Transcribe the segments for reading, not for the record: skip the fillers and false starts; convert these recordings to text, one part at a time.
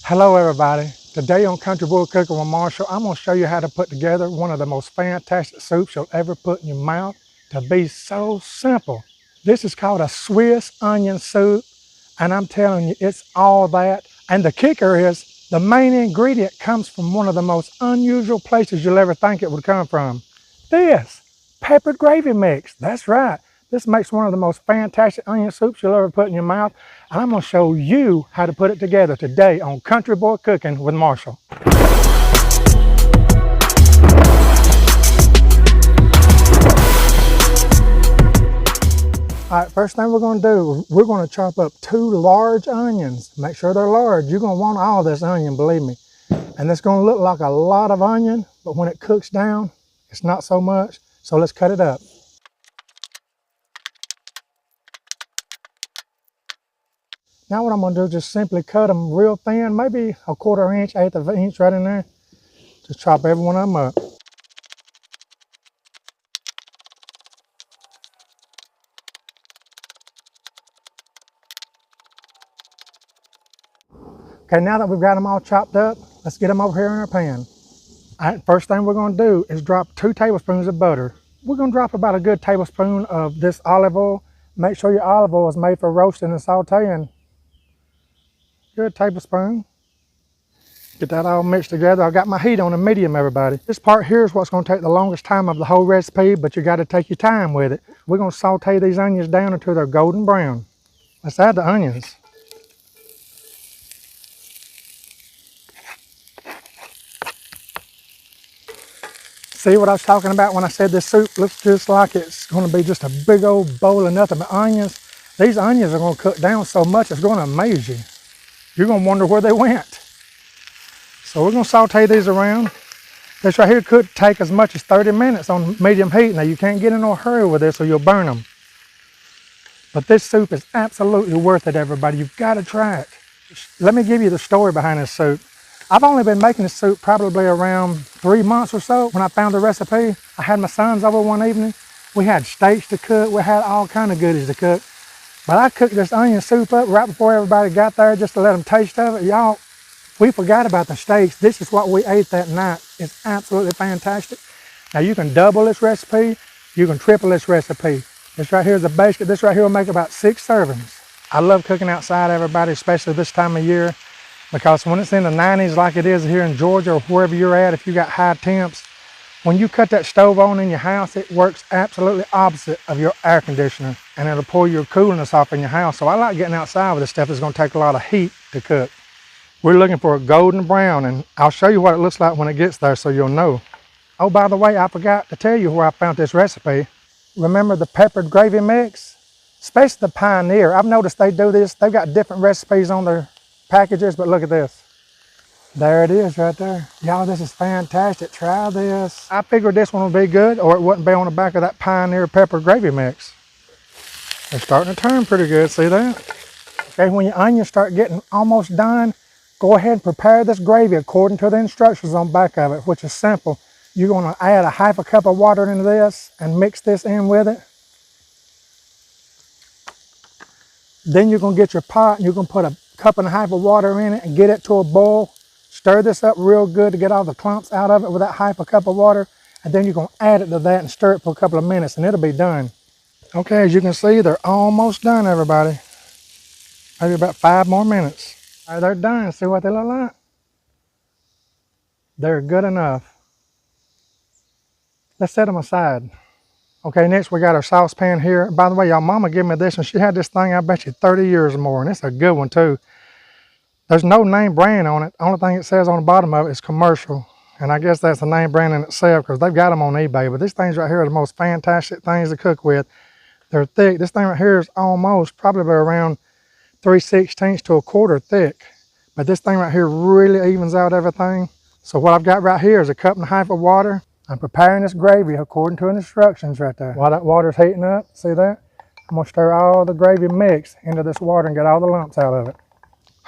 Hello everybody. Today on Country Boy Cooking with Marshall, I'm going to show you how to put together one of the most fantastic soups you'll ever put in your mouth to be so simple. This is called a Swiss onion soup, and I'm telling you, it's all that. And the kicker is the main ingredient comes from one of the most unusual places you'll ever think it would come from. This peppered gravy mix. That's right. This makes one of the most fantastic onion soups you'll ever put in your mouth. And I'm going to show you how to put it together today on Country Boy Cooking with Marshall. All right, first thing we're going to do, we're going to chop up 2 large onions. Make sure they're large. You're going to want all this onion, believe me. And it's going to look like a lot of onion, but when it cooks down, it's not so much. So let's cut it up. Now what I'm going to do is just simply cut them real thin, maybe a 1/4 inch, 1/8 of an inch right in there. Just chop every one of them up. Okay, now that we've got them all chopped up, let's get them over here in our pan. All right, first thing we're going to do is drop 2 tablespoons of butter. We're going to drop about a good tablespoon of this olive oil. Make sure your olive oil is made for roasting and sauteing. Good tablespoon. Get that all mixed together. I got my heat on a medium, everybody. This part here is what's going to take the longest time of the whole recipe, but you got to take your time with it. We're going to saute these onions down until they're golden brown. Let's add the onions. See what I was talking about when I said this soup looks just like it's going to be just a big old bowl of nothing but onions? These onions are going to cook down so much it's going to amaze you. You're going to wonder where they went. So we're going to saute these around. This right here could take as much as 30 minutes on medium heat. Now you can't get in no hurry with this or you'll burn them. But this soup is absolutely worth it, everybody. You've got to try it. Let me give you the story behind this soup. I've only been making this soup probably around 3 months or so. When I found the recipe, I had my sons over one evening. We had steaks to cook. We had all kind of goodies to cook. But I cooked this onion soup up right before everybody got there just to let them taste of it. Y'all, we forgot about the steaks. This is what we ate that night. It's absolutely fantastic. Now you can double this recipe. You can triple this recipe. This right here is a basic. This right here will make about 6 servings. I love cooking outside, everybody, especially this time of year, because when it's in the 90s like it is here in Georgia or wherever you're at, if you got high temps, when you cut that stove on in your house, it works absolutely opposite of your air conditioner, and it'll pull your coolness off in your house. So I like getting outside with this stuff that's going to take a lot of heat to cook. We're looking for a golden brown, and I'll show you what it looks like when it gets there so you'll know. Oh, by the way, I forgot to tell you where I found this recipe. Remember the peppered gravy mix? Especially the Pioneer. I've noticed they do this. They've got different recipes on their packages, but look at this. There it is right there. Y'all, this is fantastic. Try this. I figured this one would be good, or it wouldn't be on the back of that Pioneer pepper gravy mix. They're starting to turn pretty good, see that? Okay, when your onions start getting almost done, go ahead and prepare this gravy according to the instructions on the back of it, which is simple. You're going to add a 1/2 cup of water into this and mix this in with it. Then you're going to get your pot and you're going to put a 1.5 cups of water in it and get it to a boil. Stir this up real good to get all the clumps out of it with that 1/2 cup of water. And then you're going to add it to that and stir it for a couple of minutes and it'll be done. Okay, as you can see, they're almost done, everybody. Maybe about 5 more minutes. All right, they're done. See what they look like? They're good enough. Let's set them aside. Okay, next we got our saucepan here. By the way, y'all, Mama gave me this, and she had this thing, I bet you, 30 years or more, and it's a good one too. There's no name brand on it. Only thing it says on the bottom of it is commercial, and I guess that's the name brand in itself because they've got them on eBay. But these things right here are the most fantastic things to cook with. They're thick. This thing right here is almost probably around 3/16 to 1/4 thick. But this thing right here really evens out everything. So what I've got right here is a 1.5 cups of water. I'm preparing this gravy according to the instructions right there. While that water's heating up, see that? I'm gonna stir all the gravy mix into this water and get all the lumps out of it.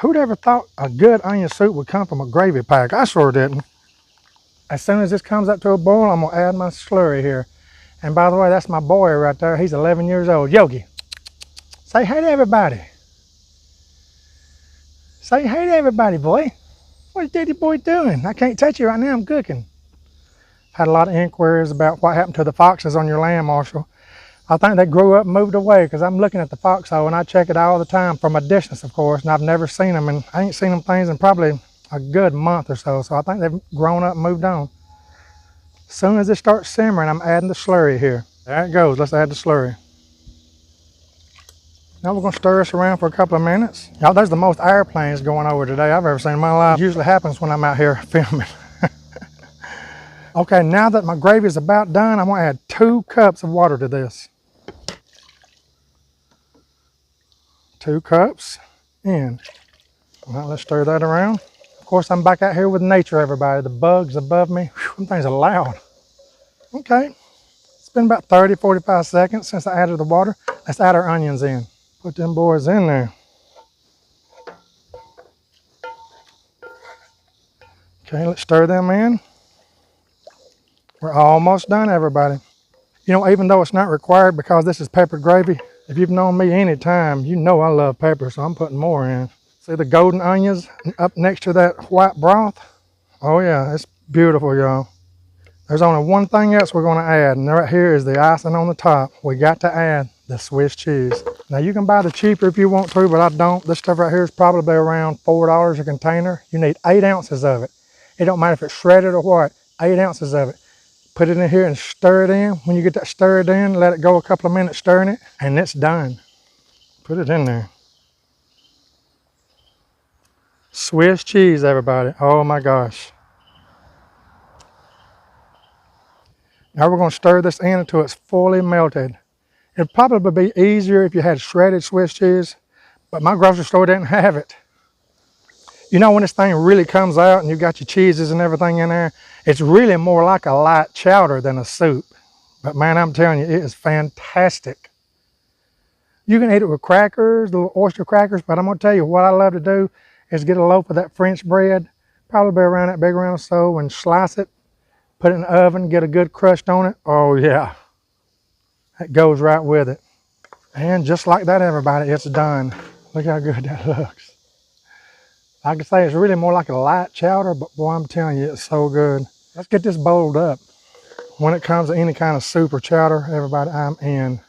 Who'd ever thought a good onion soup would come from a gravy pack? I sure didn't. As soon as this comes up to a boil, I'm gonna add my slurry here. And by the way, that's my boy right there. He's 11 years old. Yogi, say hey to everybody. Say hey to everybody, boy. What's Daddy boy doing? I can't touch you right now, I'm cooking. Had a lot of inquiries about what happened to the foxes on your land, Marshall. I think they grew up and moved away because I'm looking at the foxhole and I check it all the time from a distance, of course, and I've never seen them, and I ain't seen them things in probably a good month or so, so I think they've grown up and moved on. As soon as it starts simmering, I'm adding the slurry here. There it goes, let's add the slurry. Now we're going to stir this around for a couple of minutes. Y'all, there's the most airplanes going over today I've ever seen in my life. It usually happens when I'm out here filming. Okay, now that my gravy is about done, I'm going to add 2 cups of water to this. 2 cups in. Well, let's stir that around. Of course, I'm back out here with nature, everybody. The bugs above me, whew, them things are loud. Okay, it's been about 30, 45 seconds since I added the water. Let's add our onions in. Put them boys in there. Okay, let's stir them in. We're almost done, everybody. You know, even though it's not required because this is pepper gravy, if you've known me any time, you know I love pepper, so I'm putting more in. See the golden onions up next to that white broth? Oh yeah, it's beautiful, y'all. There's only one thing else we're going to add, and right here is the icing on the top. We got to add the Swiss cheese. Now you can buy the cheaper if you want to, but I don't. This stuff right here is probably around $4 a container. You need 8 ounces of it. It don't matter if it's shredded or what, 8 ounces of it. Put it in here and stir it in. When you get that stirred in, let it go a couple of minutes stirring it, and it's done. Put it in there. Swiss cheese, everybody. Oh my gosh. Now we're going to stir this in until it's fully melted. It'd probably be easier if you had shredded Swiss cheese, but my grocery store didn't have it. You know, when this thing really comes out and you got your cheeses and everything in there, it's really more like a light chowder than a soup. But man, I'm telling you, it is fantastic. You can eat it with crackers, little oyster crackers, but I'm going to tell you what I love to do is get a loaf of that French bread, probably around that big around so, and slice it, put it in the oven, get a good crust on it. Oh yeah, that goes right with it. And just like that, everybody, it's done. Look how good that looks. Like I say, it's really more like a light chowder, but boy, I'm telling you, it's so good. Let's get this bowled up. When it comes to any kind of soup or chowder, everybody, I'm in.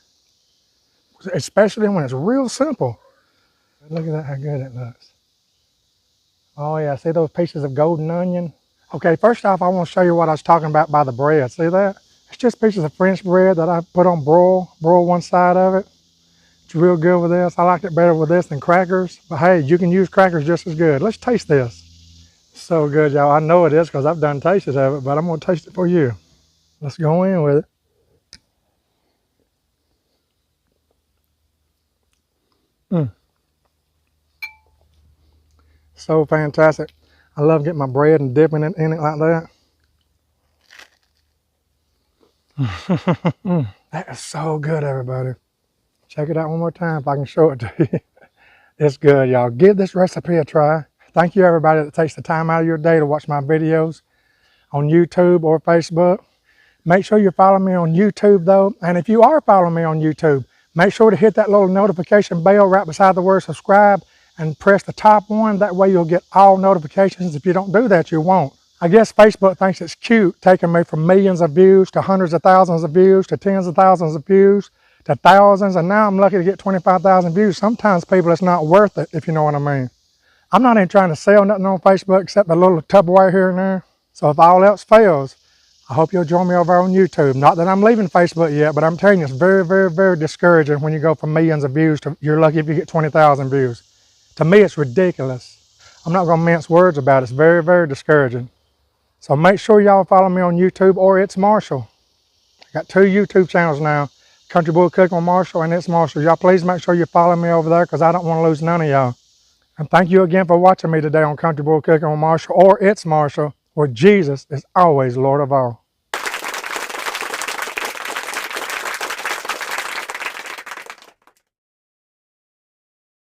Especially when it's real simple. Look at that, how good it looks. Oh yeah, see those pieces of golden onion? Okay, first off, I want to show you what I was talking about by the bread. See that? It's just pieces of French bread that I put on broil one side of it. It's real good with this. I liked it better with this than crackers. But hey, you can use crackers just as good. Let's taste this. So good, y'all. I know it is because I've done tastes of it, but I'm going to taste it for you. Let's go in with it. So fantastic. I love getting my bread and dipping it in it like that. That is so good, everybody. Check it out one more time if I can show it to you. It's good, y'all. Give this recipe a try. Thank you, everybody that takes the time out of your day to watch my videos on YouTube or Facebook. Make sure you follow me on YouTube, though. And if you are following me on YouTube, make sure to hit that little notification bell right beside the word subscribe and press the top one. That way you'll get all notifications. If you don't do that, you won't. I guess Facebook thinks it's cute taking me from millions of views to hundreds of thousands of views to tens of thousands of views to thousands, and now I'm lucky to get 25,000 views. Sometimes, people, it's not worth it, if you know what I mean. I'm not even trying to sell nothing on Facebook except a little Tupperware here and there. So if all else fails, I hope you'll join me over on YouTube. Not that I'm leaving Facebook yet, but I'm telling you, it's very, very, very discouraging when you go from millions of views to you're lucky if you get 20,000 views. To me, it's ridiculous. I'm not going to mince words about it. It's very, very discouraging. So make sure y'all follow me on YouTube or It's Marshall. I got 2 YouTube channels now, Country Boy Cooking with Marshall and It's Marshall. Y'all please make sure you follow me over there because I don't want to lose none of y'all. And thank you again for watching me today on Country Boy Cooking with Marshall or It's Marshall, where Jesus is always Lord of all.